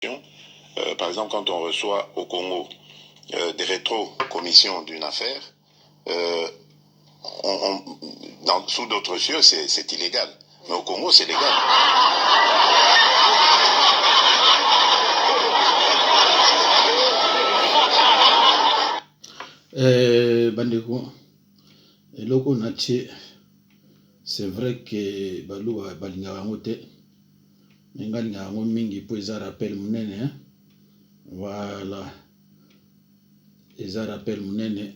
Par exemple, quand on reçoit au Congo des rétro-commissions d'une affaire, sous d'autres cieux, c'est illégal. Mais au Congo, c'est légal. Bandeko, eloko natie, c'est vrai que balou balinga yango te, nga linga yango mingi po eza rappel munene, hein? Voilà, eza rappel munene.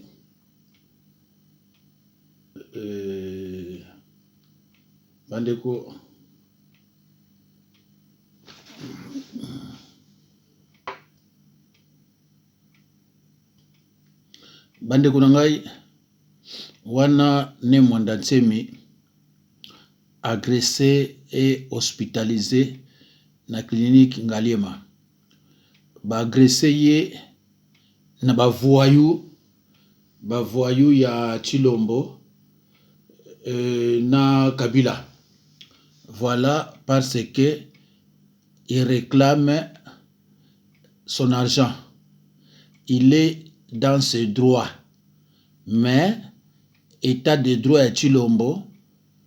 Bandeko, bandeko na ngai wana ne mwanda Ntsemi agressé et hospitalisé na clinique Ngaliema. Ba agressé ye na ba voyou ya Chilombo na Kabila. Voilà, parce que il réclame son argent. Il est dans ses droits. Mais état de droit ya Chilombo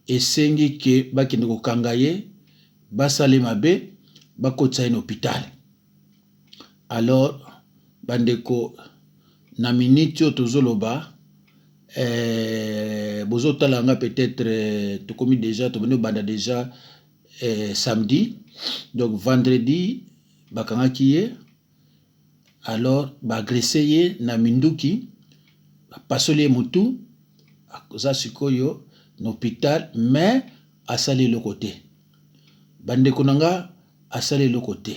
esengi ke bakende kokanga ye basale mabe bakotisa ye na hôpital. Alors bandeko na minute oyo tozoloba bozotala nga peut-être tokomi déjà tobandi banda déjà samedi, donc vendredi bakangaki ye, alors baagresse ye na minduki pasoli ye mutu akoza sikoyo na hôpital, mais asali eloko te. Bandeko nanga asali eloko te,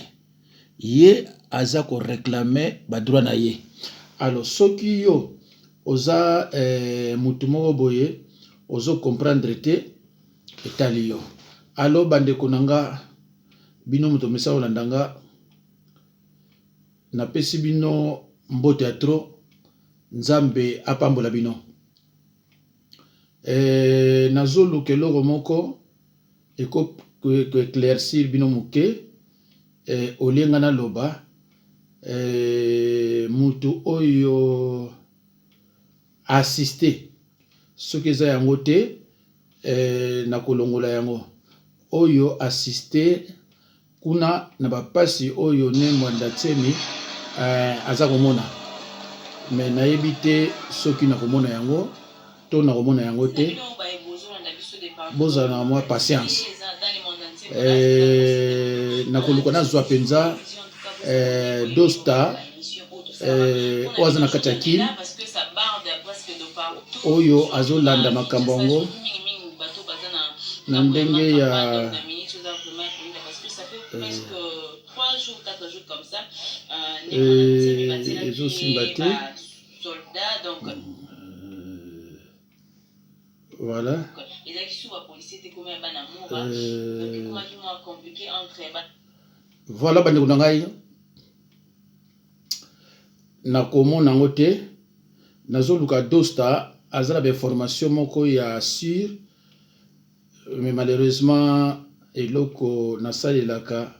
ye aza ko réclamer ba droit na ye. Alors soki yo oza mutu moko boye ozo comprendre te etali yo. Alors bandeko nanga bino muto mesa olandanga napesi bino mbote ya tro, Nzambe apambola bino. Nazoluka eloko moko eko éclaircir bino muke olenga na loba mutu oyo assisté soki eza yango te na kolongola yango oyo assisté kuna na bapasi oyo ne mwanda Ntsemi aza komona, mais nayebi te soki na komona yango to na komona yango te. Bozala na mwa patience. Nakoluka nazwa penza dosta oyo aza na kati ya kini oyo azolanda makambo yango na ndenge ya ezosimba te. Voilà. Voilà bandeko na ngai nakomona yango te, nazoluka dosta aza na bainformation moko ya sur, mais malheureusement eloko nasalelaka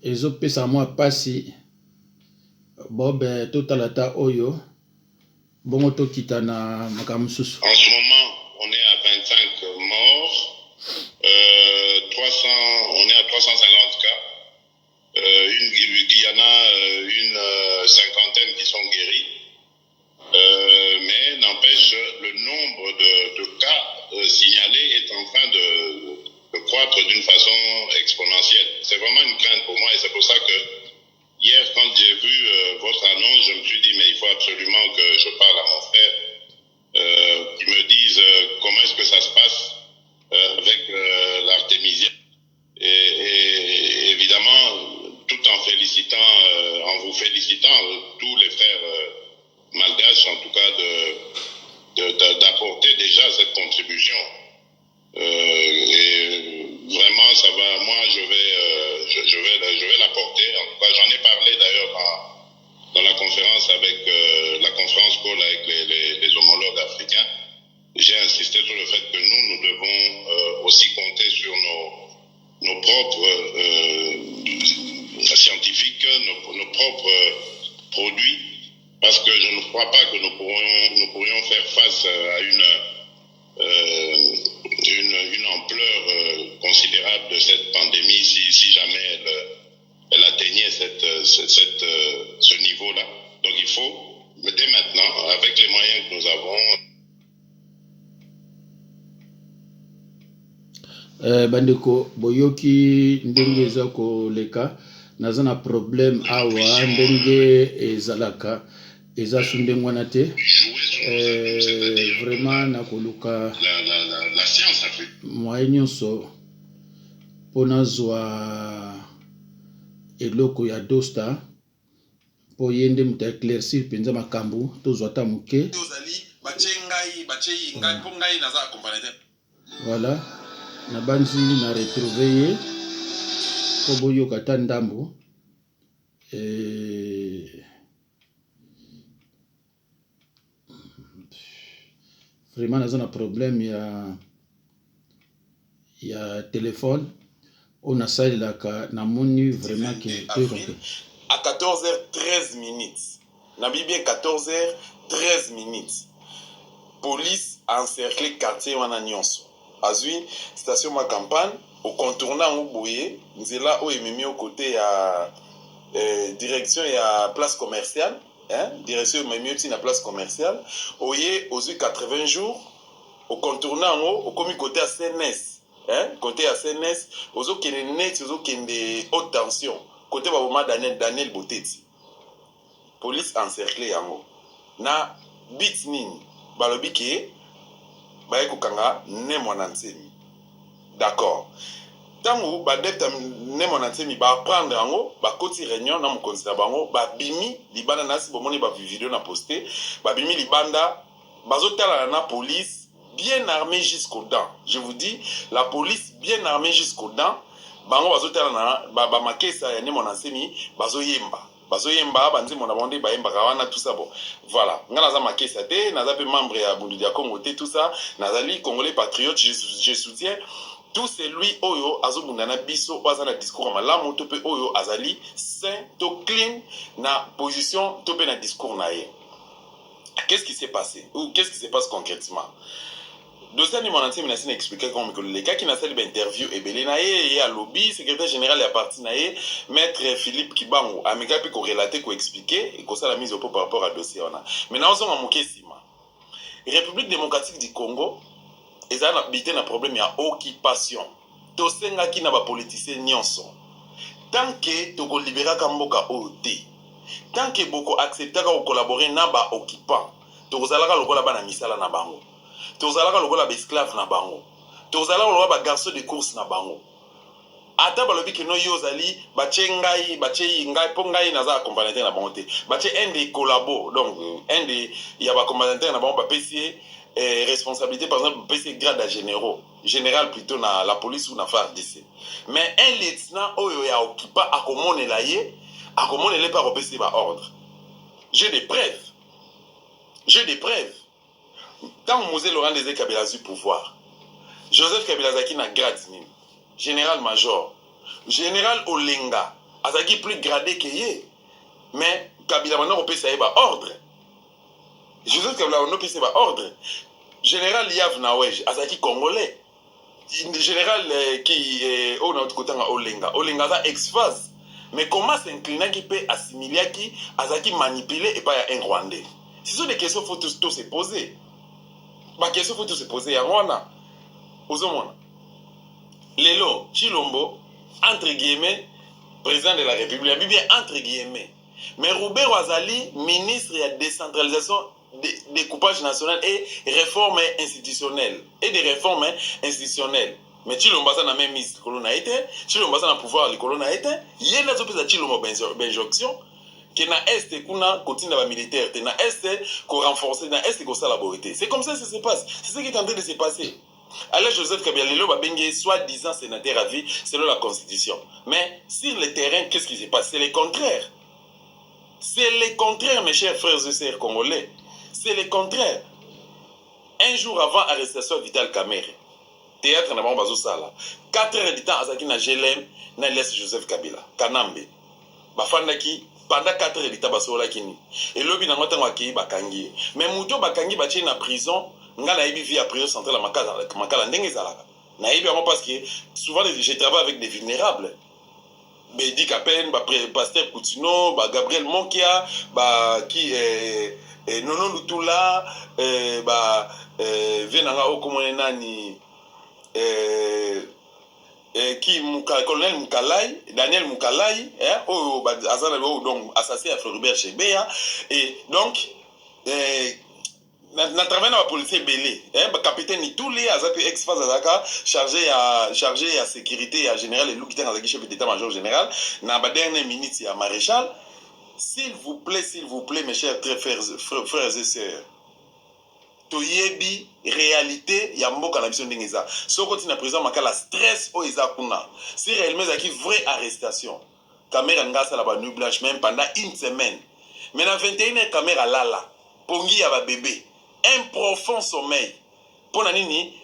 ezopesa mwa pasi bobe totalata oyo bongo tokita na makambo mosusu. En ce moment, on est à 25 morts, 300, on est à 350 cas. Il y en a une cinquantaine qui sont guéris. Mais n'empêche, le nombre de cas signalés est en train de croître d'une façon exponentielle. C'est vraiment une crainte pour moi et c'est pour ça que hier, quand j'ai vu votre annonce, je me suis dit, mais il faut absolument que je parle à mon frère, qui me dise comment est-ce que ça se passe avec l'artémisia. Et évidemment, tout en félicitant, en vous félicitant, tous les frères malgaches, en tout cas, d'apporter déjà cette contribution. Et vraiment, ça va. Moi, je vais l'apporter. En tout cas, j'en ai parlé d'ailleurs dans la conférence avec la conférence call avec propres produits, parce que je ne crois pas que nous pourrions faire face à une ampleur considérable de cette pandémie si jamais elle atteignait ce niveau-là. Donc il faut, dès maintenant, avec les moyens que nous avons... bandeko boyoki ndenge eza koleka naza na problème awa ndenge ezalaka eza su ndenge wana te vraiment nakoluka moyen nyonso mpo nazwa eloko ya dosta mpo ye nde moto éclaircir mpenza makambo tozwa ta moke voilà na banzi na retrouver ye po boyoka ta ndambo vraiment naza na problème ya telefone oyo nasalelaka namoni vraiment ke à 14h13 minutes nabi bien 14h13 minutes police a encerclé quartier wana nyonso azwi station ma campagne au contournant au boye nzela o ememi au côté ya direction ya place commerciale direction ememi na place commerciale oye aux 80 jours au contournant au commis côté à CNS côté à CNS aux kende net aux kende haute tension côté baboma Daniel Boteti police encerclé yango na bit nini balobi ke baye kokanga ne mwana nsemi d'accord tango badepta ne mwana nsemi ba prendre yango bakoti réunion na mokonzi na bango babimi libanda nasi bomoni ba video na posté babimi libanda bazotala na police bien armée jusqu'aux dents. Je vous dis, la police bien armée jusqu'aux dents. Bango bazotala na ba makesa ya ne mwana nsemi bazoyemba banzi mona bonde bayemba kawana tout ça bon voilà ngana za makesa te naza pe membre ya Bundu dia Congo te tout ça nazali congolais patriote je soutiens tout celui oyo azobunda na biso oza na discours malamu to pe oyo azali saint to clean na position to pe na discours na ye. Qu'est-ce qui s'est passé ou qu'est-ce qui se passe concrètement? Dossier ni mon ancien ministre expliqué comment le cas qui n'a pas interview et Belenaye et à lobby secrétaire général et à parti naé maître Philippe Kibango a méga puis corrélaté qu'on expliqué et qu'on ça la mise au pot par rapport à dossier on a. Maintenant on s'en a moqué sima. République démocratique du Congo ils ont habité un problème à occupation. Tosenga qui n'a pas politicien nyonso. Tant que tu libérer Kamboka OT, tant que beaucoup accepter de collaborer na ba occupant, tu ozalaka lokola bana misala na bango. Tozalaka lokola ba esclave na bango. Tozalaka lokola ba garçon de course na bango. Ata balobi ke no yozali bachengai ngai po ngai naza accompagnateur na bango te. Bache un des collabo donc un des ya ba accompagnateur na bango ba PC responsabilité par exemple PC grade à général plutôt na la police ou na FARDC. Mais un lieutenant oyo ya occupant akomonela ye akomonela pa ko PC ba ordre. J'ai des preuves. Quand Mosé Laurent Désiré Kabila a eu pouvoir, Joseph Kabila Zaki na grade nini, général major, général Olenga, Azaki plus gradé que ye, mais Kabila maintenant on peut savoir ba ordre. Joseph Kabila on peut savoir ordre. Général Yav Nawej, Azaki congolais, général qui au notre côté Olenga za ex-phase, mais comment s'incliner qui peut assimiler qui Azaki manipulé et pas un Rwandais. Ce sont des questions qu'il faut se poser. Ma question faut se poser à moi. Lelo Chilombo entre guillemets président de la République, bien entre guillemets. Mais Robert Wazali ministre de la décentralisation, découpage national et réforme institutionnelle Mais Chilombo ça n'a même mis colonna été, Chilombo ça n'a pouvoir le colonna été. Il n'a pas Chilombo benjonction. Que na est kuna continue la militaire, na est qu'on renforcer, na est qu'on s'alaborité. C'est comme ça que ça se passe. C'est ce qui est en train de se passer. Alors Joseph Kabila Lelo va bengue soi-disant sénateur à vie selon la constitution. Mais sur le terrain, qu'est-ce qui se passe? C'est le contraire. C'est le contraire, mes chers frères et sœurs congolais. C'est le contraire. Un jour avant l'arrestation Vital Kamerhe, théâtre na Bazo Sala. 4 heures du temps, Azaki na Gelem, na laisse Joseph Kabila, Kanambe. bafandaki pendant 4 heures d'état basolaki ni et lobi nango tango akei bakangi mais muto bakangi batie na prison nga na yebi vie à prison centrale makala ndenge ezalaka na yebi yango parce que souvent je travaille avec des vulnérables Bedi Kapen, Pasteur Koutino, Gabriel Monkia, qui Nono Lutula, Venanga Okomonenani, qui colonel Moukalai, Daniel Moukalai, donc assassin à Floribert Chebea, et donc na travail na policier belé capitaine Nitouli azaki ex-phase azaka chargé à sécurité à général et Loukitan azaki chef d'état-major général na ba dernière minute ya maréchal s'il vous plaît mes chers frères et sœurs toyebi réalité ya mboka na biso ndenge eza soko tina président makala stress o eza kuna si réellement ezaki vraie arrestation caméra ngasa la ba nuit blanche même pendant une semaine mais na 21h caméra lala pongi ya ba bébé un profond sommeil pour nani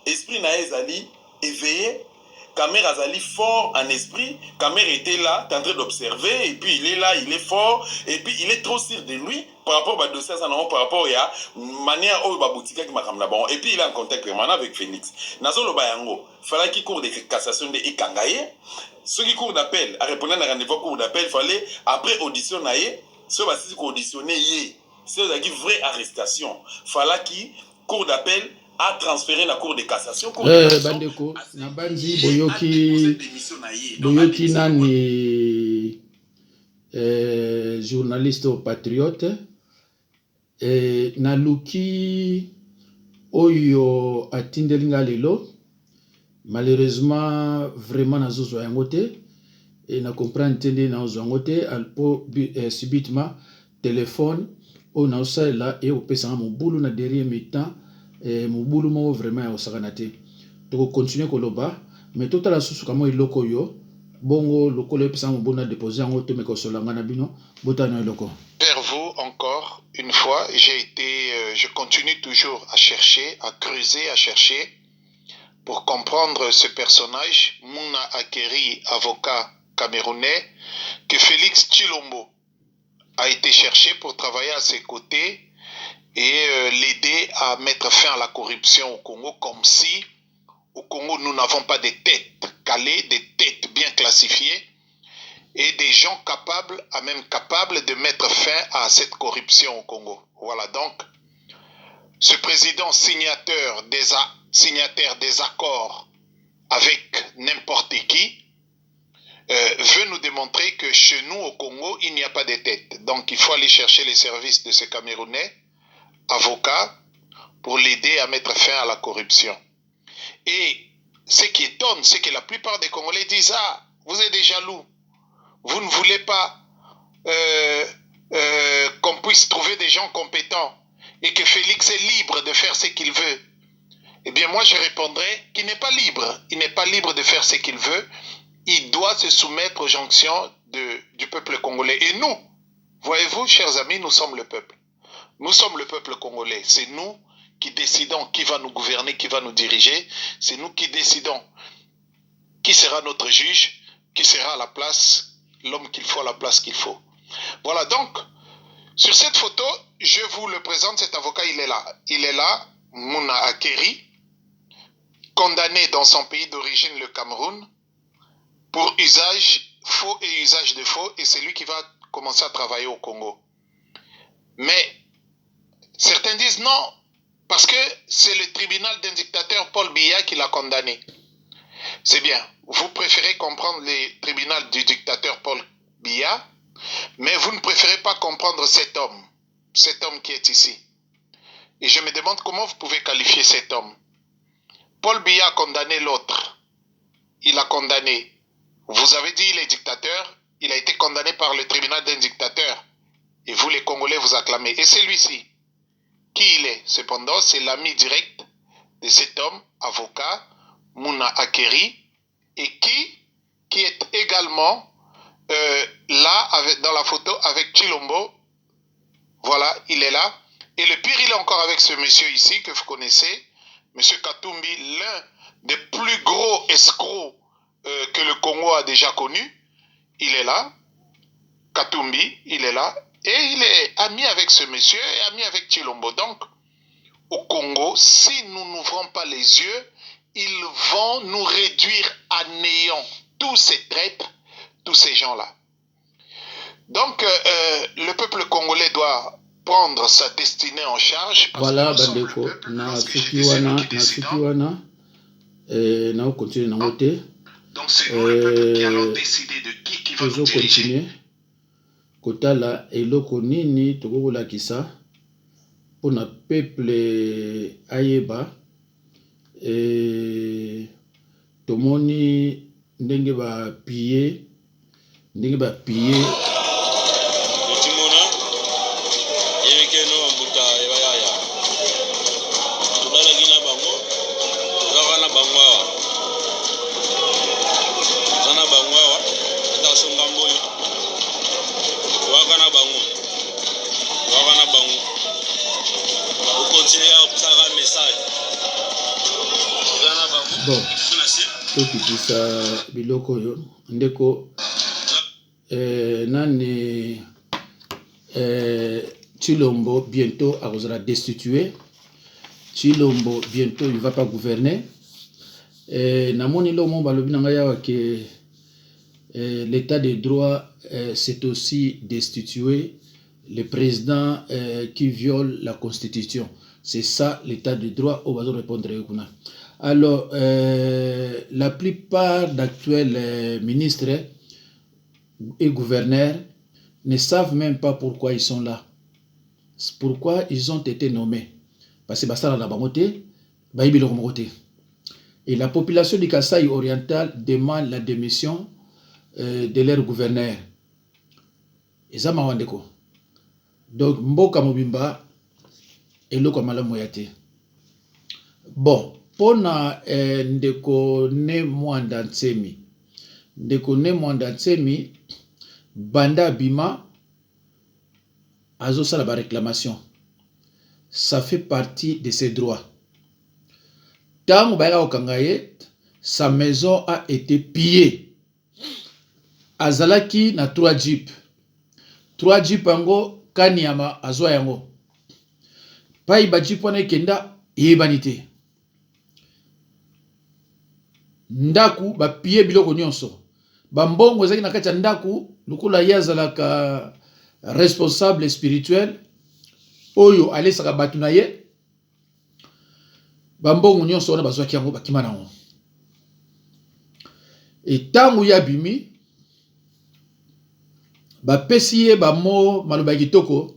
esprit na ezali éveillé Kamer Azali fort en esprit Kamer était là t'es en train d'observer et puis il est là il est fort et puis il est trop sûr de lui par rapport au dossier par rapport à manière où baboutika qui m'a bon et puis il est en contact permanent avec Félix nazo lo bayango fallait qu'il court de cassation de Ikangaye ceux qui courent d'appel à répondre à un rendez-vous cours d'appel fallait après audition naie ceux qui auditionné yé c'est une vraie arrestation. Fallait qu'il cour d'appel a transféré la cour de cassation. Bandeko, Nabanzi, Boyoki nani journaliste au patriote. Naluki Oyo Atindelinga Lelo. Malheureusement, vraiment, nazozo yangote. Et na comprendre tende nazozo yangote. Alpo subitement téléphone. On a ça là et au pesa mon boulot na derrière mes temps mon boulot mo vraiment au saganate to continuer koloba mais tout à la source comme il loko yo bongo loko le pesa mon boulot na déposer en auto mais ko solanga na bino botano loko vers vous encore une fois je continue toujours à chercher à creuser à chercher pour comprendre ce personnage Mouna Akeri avocat camerounais que Félix Tshilombo a été cherché pour travailler à ses côtés et l'aider à mettre fin à la corruption au Congo, comme si au Congo nous n'avons pas des têtes calées, des têtes bien classifiées et des gens capables de mettre fin à cette corruption au Congo. Voilà donc ce président signataire des accords avec n'importe qui veut nous démontrer que chez nous au Congo, il n'y a pas de tête. Donc il faut aller chercher les services de ce Camerounais, avocat, pour l'aider à mettre fin à la corruption. Et ce qui étonne, c'est que la plupart des Congolais disent « Ah, vous êtes des jaloux. Vous ne voulez pas qu'on puisse trouver des gens compétents et que Félix est libre de faire ce qu'il veut. » Eh bien moi je répondrai qu'il n'est pas libre. Il n'est pas libre de faire ce qu'il veut. Il doit se soumettre aux jonctions du peuple congolais. Et nous, voyez-vous, chers amis, nous sommes le peuple. Nous sommes le peuple congolais. C'est nous qui décidons qui va nous gouverner, qui va nous diriger. C'est nous qui décidons qui sera notre juge, qui sera à la place, l'homme qu'il faut à la place qu'il faut. Voilà, donc, sur cette photo, je vous le présente, cet avocat, il est là. Il est là, Mouna Akeri, condamné dans son pays d'origine, le Cameroun, pour usage faux et usage de faux, et c'est lui qui va commencer à travailler au Congo. Mais certains disent non, parce que c'est le tribunal d'un dictateur, Paul Biya, qui l'a condamné. C'est bien, vous préférez comprendre le tribunal du dictateur Paul Biya, mais vous ne préférez pas comprendre cet homme qui est ici. Et je me demande comment vous pouvez qualifier cet homme. Paul Biya a condamné l'autre. Il a condamné. Vous avez dit il est dictateur, il a été condamné par le tribunal d'un dictateur. Et vous les Congolais vous acclamez. Et celui-ci, qui il est? Cependant, c'est l'ami direct de cet homme, avocat, Mouna Akeri, et qui est également là, dans la photo, avec Tshilombo. Voilà, il est là. Et le pire, il est encore avec ce monsieur ici, que vous connaissez, monsieur Katumbi, l'un des plus gros escrocs que le Congo a déjà connu. il est là. Katumbi, il est là. Et il est ami avec ce monsieur et ami avec Tshilombo. Donc, au Congo, si nous n'ouvrons pas les yeux, ils vont nous réduire à néant. Tous ces traîtres, tous ces gens-là. Donc, le peuple congolais doit prendre sa destinée en charge. Voilà, bandeko, na sukiwana, na continue na moté. Donc, c'est nous le peuple qui allons décider de qui va nous diriger. Kotala eloko nini tokokola kisa pour na peuple ayeba tomoni ndenge ba piller Timona yekeno mbuta ebayaya tubala gina bango zana bangwa ta songa mboyo wakana bango on continue à observer un message zana bango bon tokitisa biloko yo ndeko nani Tshilombo bientôt sera destitué. Tshilombo bientôt il va pas gouverner. Namoni lo mo balobi nanga yawa que l'état de droit c'est aussi destituer le président qui viole la constitution. C'est ça l'état de droit au bazo répondre kuna. Alors la plupart d'actuels ministres et gouverneurs ne savent même pas pourquoi ils sont là. Pourquoi ils ont été nommés. Parce que Bastara la Bamote, Baïbilo Mokote. Et la population du Kasaï oriental demande la démission de leur gouverneur. Et ça m'a rendu compte. Donc, Mboka Mobimba et Loko Malamoyate. Bon, pour ndeko ne mwanda ntsemi. Ndeko ne mwanda ntsemi, Banda Bima, Azo Salaba réclamation. Ça fait partie de ses droits. Tant Baïra Okangaye, sa maison a été pillée. Azalaki na 3 jeeps. 3 jeeps ango, Kanyama, Azo yango. Pai ba jeep wana kenda, yebanite. Ndaku, ba pillé biloko nyonso. Bambongo ezaki na kati ya ndaku lukula yazalaka responsable spirituel oyo alesaka batu na ye bambongo nyonso wana bazwaki yango bakima nango etango ya bimi bapesi ye bamo maloba kitoko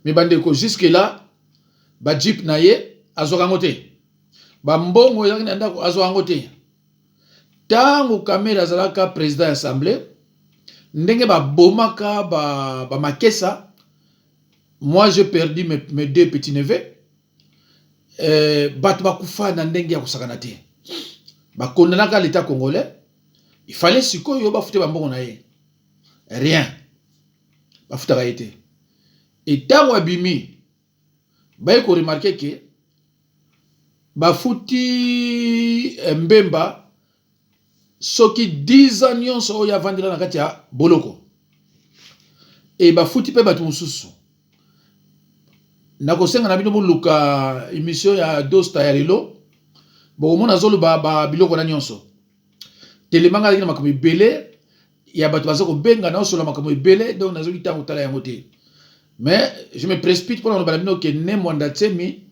me bandeko jusque là ba jeep na ye azwaka ngo te bambongo ezaki na ndako azwaka ngo te. Tango Kamera Zalaka président de l'Assemblée, ndenge ba bomaka ba makesa, moi j'ai perdu mes 2 petits neveux. Batu bakufa na ndenge ya kusakana te. Ba kondanaka l'état congolais, il fallait sikoyo ba fute ba mbongo na ye. Rien. Ba futaka été. Et tango abimi, ba ko remarquer que ba futi Mbemba soki 10 ans nyonso oyo avandela na kati ya boloko e bafuti pe batu mususu nakosenga na bino moluka émission ya Dosta ya lelo bokomona zoloba biloko na nyonso telemanga na makambo ebele ya bato baza kobenga na osola makambo ebele donc nazoki ntango tala yango te mais je me précipite pour naloba na bino ke ne mwanda tsemi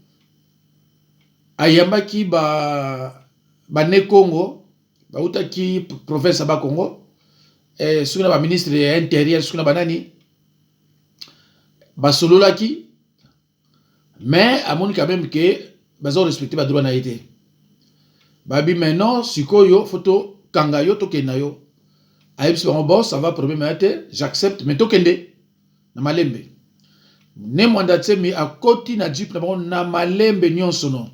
ayambaki ne Congo Bautaki province ba Congo sukuna ba ministre de l'intérieur sukuna banani basololaki mais amoni quand même que bazo respecter ba droit na été babi maintenant sikoyo photo kangayo tokenayo ayebisi bango bon ça va problème ate j'accepte mais tokende na malembe ne mwanda tsemi akoti na jeep na bango na malembe nyonso no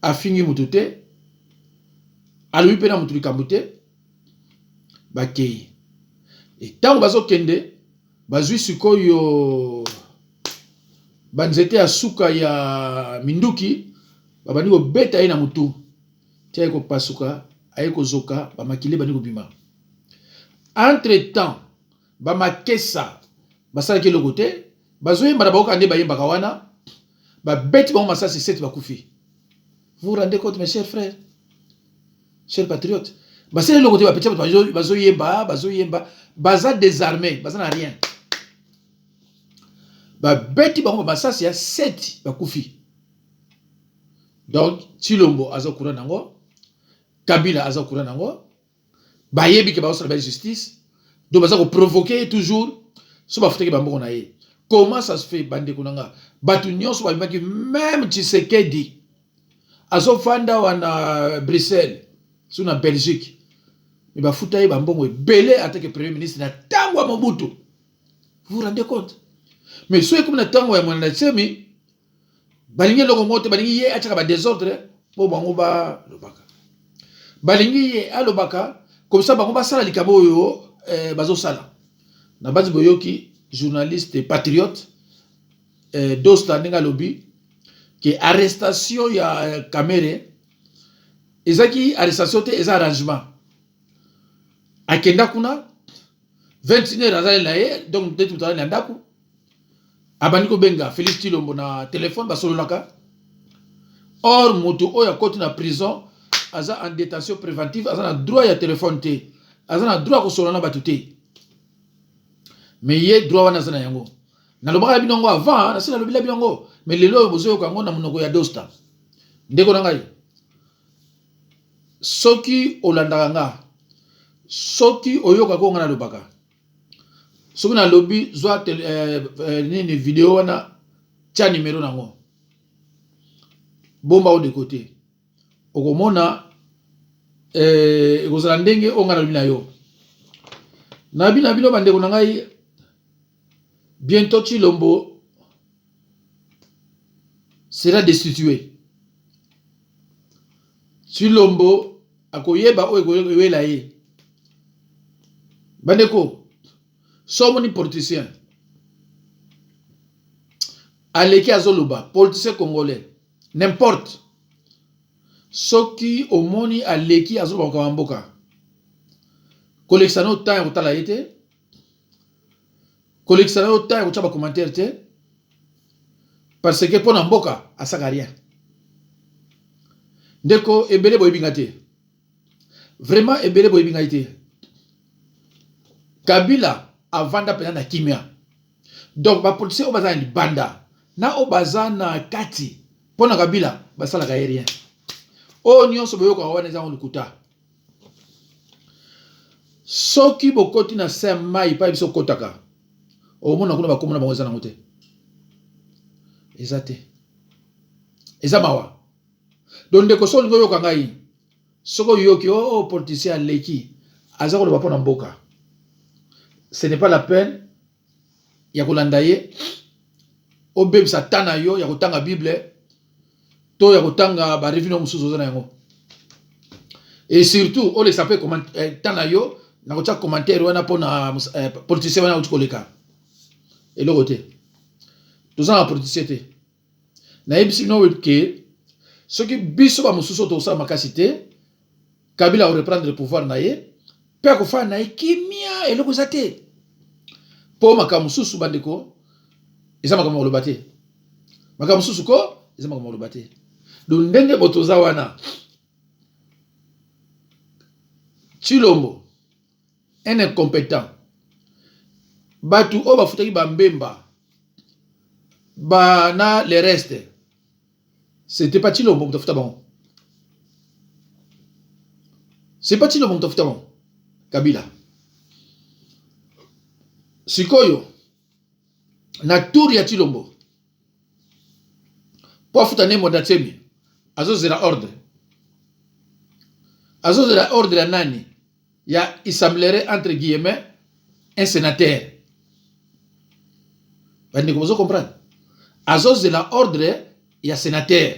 afingi mutute alobi pe na mutu likambo te bakei etango bazokende bazwi sikoyo banzete ya suka ya minduki babandi kobeta ye na mutu tia ye kopasuka aye kozoka ba makile bani kobima. Entre temps ba makesa basala ke le côté bazoyemba na baoka nde bayemba kawana ba beti ba masasi 7 bakufi. Vous vous rendez compte mes chers frères, chers patriotes? Basala le côté ba petit bazoyemba baza désarmé, baza na rien. Ba beti ba masasi ya 7 bakufi. Donc Tshilombo azokura nango, Kabila azokura nango, bayebi ke ba osala ba justice, donc baza ko provoquer toujours so ba futaki ba mboko na ye. Comment ça se fait bande kunanga? Batu nyonso ba bimaki même Tshisekedi azofanda wana Bruxelles, sur na Belgique. Mais ba futa ye ba mbongo ebele atake premier ministre na tango Mobutu. Vous vous rendez compte? Mais soit comme na tango ya mwana tsemi balingi loko moto balingi ye ataka ba désordre po bango ba lobaka. Balingi ye alobaka comme ça bango ba sala likabo yo bazo sala. Na base boyoki journaliste et patriote Dosta Nenga Lobby qui arrestation ya Kamere ezaki arrestation te eza arrangement akenda kuna 21h azali na ye donc peut-être tout à l'heure ndako abandi ko benga Félix Tshilombo na téléphone basololaka. Or moto oya koti na prison aza en détention préventive aza na droit ya téléphone te aza na droit ko solona batu te. Mais ye droit wana zana yango. Na lobaka binongo avant, na sina lobila binongo. Mais lelo bozo yokango na munoko ya Dosta. Ndeko na ngai. Soki olandaka nga. Soki oyoka ko nga na lobaka. Soki na lobi zwa nini vidéo wana tia numéro nango. Bomba o de côté. Okomona ekozala ndenge o nga na lobi na yo. Na bina bino bandeko na ngai. Bientôt Tshilombo sera destitué. Tshilombo akoyeba o ekoyela ye. Bandeko, somoni politicien. Aleki azoloba, politicien congolais, n'importe. Soki omoni aleki azoloba kwa mboka. Kolexano temps kotala yete. Kolexana au temps ko commentaire te parce que pour mboka asaka rien. Ndeko ebele boy bingate. Vraiment ebele boy bingate. Kabila avanda pena na kimia. Donc ba police o bazana banda na o bazana kati pona Kabila basala ka rien. O nyonso boyo ko wana za lukuta. Soki bokoti na sema ipa biso kotaka. Au monde on a comme on a besoin d'en exacté. Ezamawa. Donc de koso ngo yoka ngai. Soko yoki o politicien leki. Azako le bapona mboka. Ce n'est pas la peine ya kolanda ye. O beb satana yo ya kotanga Bible. To ya kotanga ba revino musuzo na yango. Et surtout on les sapé comment tana yo na kocha commentaire wana pona politicien wana ukoleka. Et le côté. Tous en politicien. Na ebisi no que ce qui biso ba mususo to sa makasité Kabila reprendre le pouvoir na ye pe ko fa na kimia et le kozate. Po makamususu bandeko ezama kama lo baté. Makamususu ko ezama kama lo baté. Donc ndenge botoza wana Tshilombo un incompétent. Batu o bafutaki bambemba bana le reste c'était pas Tshilombo mutafuta bon, c'est pas Tshilombo mutafuta bon. Kabila sikoyo na tour ya Tshilombo po afuta ne modatsemi azozela ordre ya nani ya assemblerait entre guillemets un sénateur. Vous comprenez? Azos de la ordre, il y a sénateur.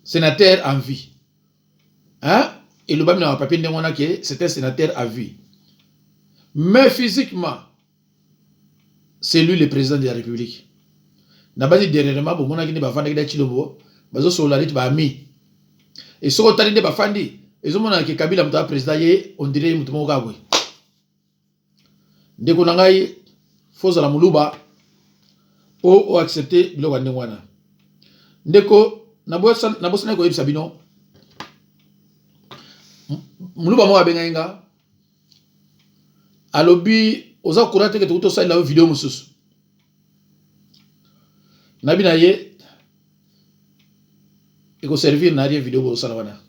Sénateur en vie. Hein? Et le bâtiment n'a pas papier que c'est un sénateur à vie. Mais physiquement, c'est lui le président de la République. N'a pas dit dernièrement, pour mon avis, il va faire des Tshilombo, bazo solarit ba ami. Et ce qu'on t'a dit ba fandi, ezomona ke Kabila muta président ye on dirait mutu moko kabwe ndeko na ngai foza la muluba o accepter biloko ndenge wana ndeko na bosa ko yebisa bino muluba mo abenga inga alobi oza kurate ke to sala video mususu nabi na ye eko servir na rien video bo sala wana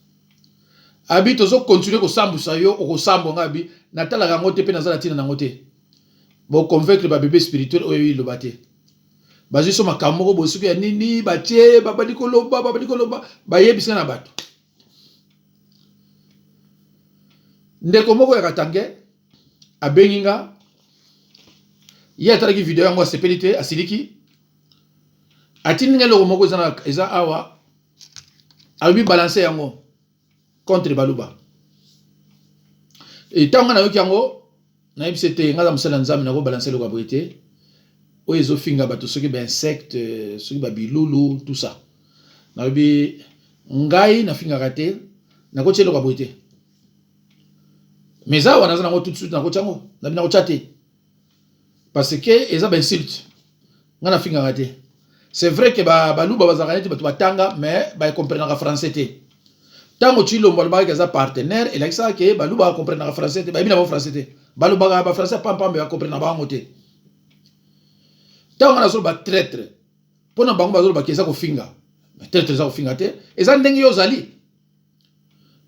abi tozo continuer ko sambusa yo ko sambo ngabi natala ka ngote pe nazala tina na ngote bo convaincre ba bébé spirituel oyo yi lobate bazi so makambo ko bosuki ya nini batie babadi ko loba ba yebisa na bato ndeko moko ya katange abenginga ye atalaki video yango asepelite asiliki atini ngelo moko eza awa abi balancer yango contre Baluba et tant na yoki yango na yebisete ngaza musala nzambe na ko balancer le kaboité o ezo finga bato soki ba insecte soki ba bilulu tout ça na bi ngai na finga raté na ko tshelo kaboité mais ça wana na ko tout de suite na ko tsango na bina ko tchaté parce que eza ba insulte ngana finga raté c'est vrai que Baluba bazarete bato batanga mais ba comprendre en français té tango Tshilombo alobaki kaza partenaire et ça que Baluba comprendre en français té ba bina ba français té Baluba ba français pam ba comprendre ba ngote tango na so ba traître pona bango bazolo ba kesa ko finga traître za ko finga té eza ndenge yo zali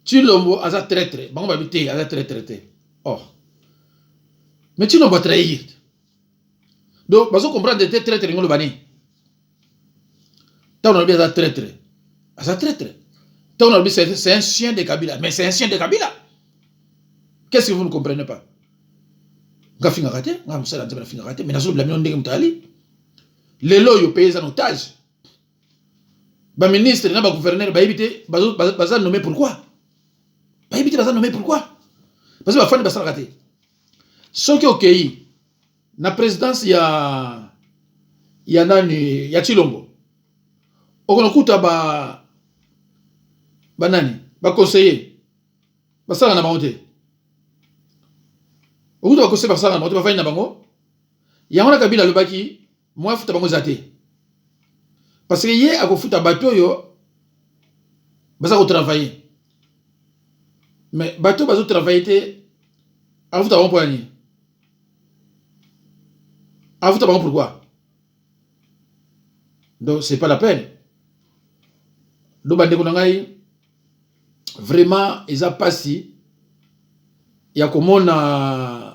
Tshilombo aza traître bango ba bité aza traître té oh mais Tshilombo a trahir donc bazo comprendre té traître ngolo bani tango na bi aza traître c'est un chien de Kabila. Mais c'est un chien de Kabila. Qu'est-ce que vous ne comprenez pas? Mais les lois, ils payent en otage. Le ministre, le gouverneur, ils ont nommé pourquoi? Ils ont nommé pourquoi? Parce que les femmes ont ce qui est ok, la présidence, il y a Tshilombo. On a banani ba conseiller basala na bango te okuta ba conseiller basala na bango te bafani na bango yango na Kabila lobaki moi futa bango zate parce que ye akofuta bato yo basa ko travailler mais bato bazo travailler te afuta bango pour ani afuta bango pourquoi donc c'est pas la peine do bande ko ngai vraiment ils a passé ya komona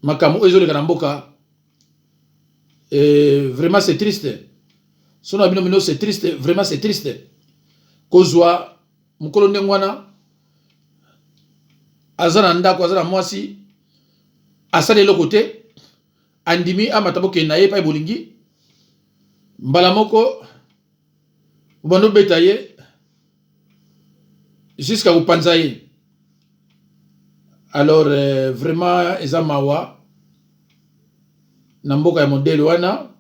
makamo ezole kana mboka et vraiment c'est triste son abino c'est triste vraiment c'est triste kozwa mukolo ndengwana azana ndako azana mwasi asale le côté andimi amatabo ke naye pa bolingi mbala moko bando betaye jusqu'à vous panzaye. Alors vraiment ezamawa namboka ya modèle wana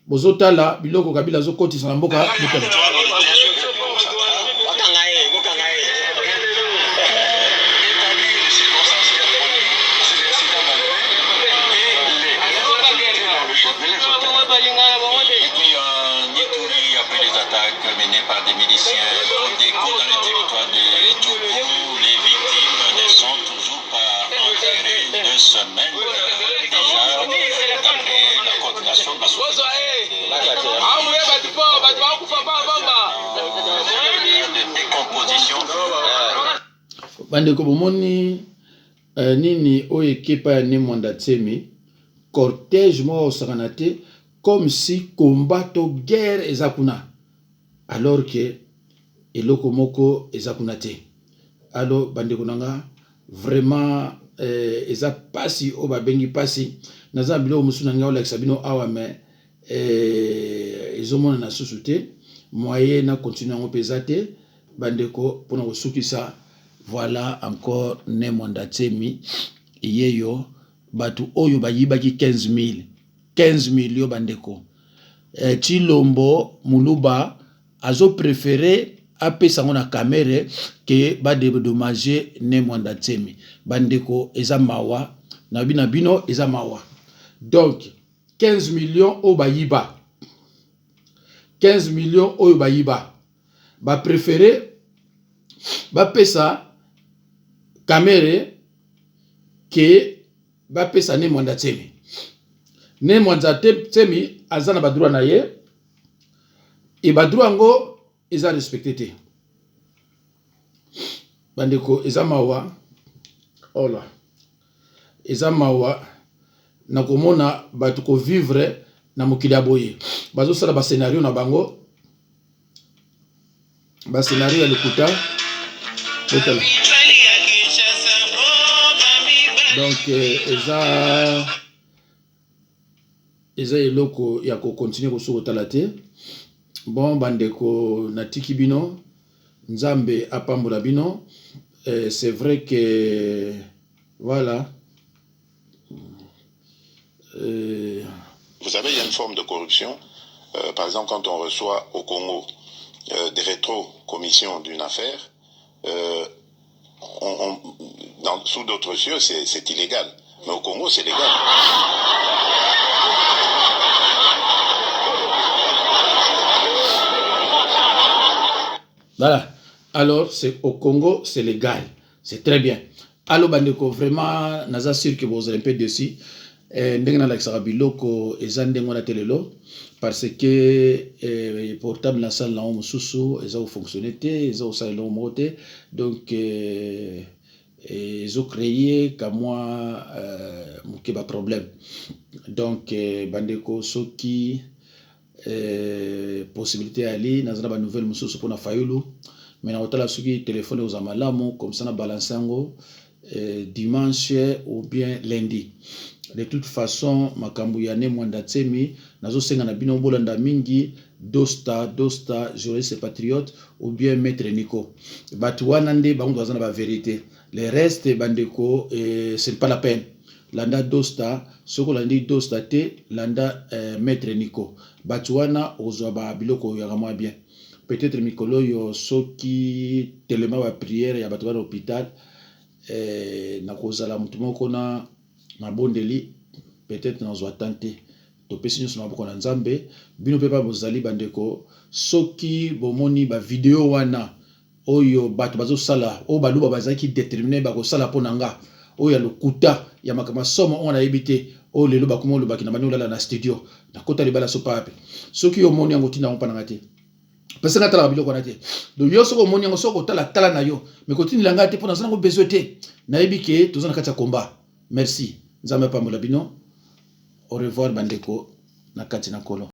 bozotala biloko Kabila zokotisa na mboka mutala. Menées par des miliciens Codeco dans le territoire de Djougou. Les victimes ne sont toujours pas enterrées 2 semaines déjà d'après la coordination de la de décomposition. Bandeko bomoni nini oyekepa ya Nemonda Tsemi cortège mo osakanate comme si combat to guerre ezakuna alors que eloko moko ezakunate alors bandeko nanga vraiment eza pasi o babengi pasi naza bilo musuna nga ola sabino awa mais ezomona na susute moyen na continuer ngo pesate bandeko pona kosukisa voilà encore Nemonda Tsemi yeyo batu oyo bayibaki 15 millions bandeko Tshilombo Muluba azo préféré apesa ngo na kamere ke ba dédommager ne mwanda tsemi bandeko eza mawa na bino eza mawa. Donc 15 millions au bayiba 15 millions au bayiba ba préféré ba pesa kamere ke ba pesa ne mwanda tsemi azana ba droit na ye et ba droit ngo eza respecté te bandeko eza mawa ola eza mawa na komona batu ko vivre na mokili aboye bazo sala ba scénario na bango ba scénario ya lokuta otala. Donc eza eloko ya ko continuer ko sokotala te. Bon bandeko natiki bino nzambe apambola bino. C'est vrai que voilà. Vous savez, il y a une forme de corruption. Par exemple, quand on reçoit au Congo des rétro-commissions d'une affaire, sous d'autres cieux, c'est illégal. Mais au Congo, c'est légal. Voilà. Alors, c'est au Congo, c'est légal. C'est très bien. Alors, bandeko, vraiment, naza sûr que vous allez un peu dessus. Ndengana la biloko ezandengona telelo parce que portable na salle na mususu eza fonctionner te eza osala lo mote donc ils ont créé comme moi mukeba problème donc bandeko soki possibilité ali nazana ba nouvelle mususu pona fayulu mais na otala soki téléphone aux amalamu comme ça na balançango dimanche ou bien lundi. De toute façon makambo ya ne mwanda tsemi nazo senga na bino bolanda mingi dosta journaliste patriote ou bien maître Nico batu wana nde bango bazana ba vérité le reste bandeko c'est pas la peine landa dosta soko landi dosta te landa maître Nico batu wana ozwa ba biloko ya kamwa bien peut-être mikolo yo soki telema ba prière ya batu wana hôpital na kozala mutu moko na bondeli peut-être na zo tenter to pesi nyo na boko na nzambe bino pe pa bozali bandeko soki bomoni ba vidéo wana oyo bato bazo sala o baluba bazaki déterminé ba ko sala ponanga oyo lokuta ya makama somo on a ebité o lelo bakumo lo bakina mani olala na studio na kota libala so pape soki yo moni yango tina on ngate parce que tala biloko na te donc yo soko moni yango soko tala na yo mais continue langa te pona zango besoin te na ebike tozana kati ya combat. Merci. Nzambe pambola bino. Au revoir bandeko na kati na kolo.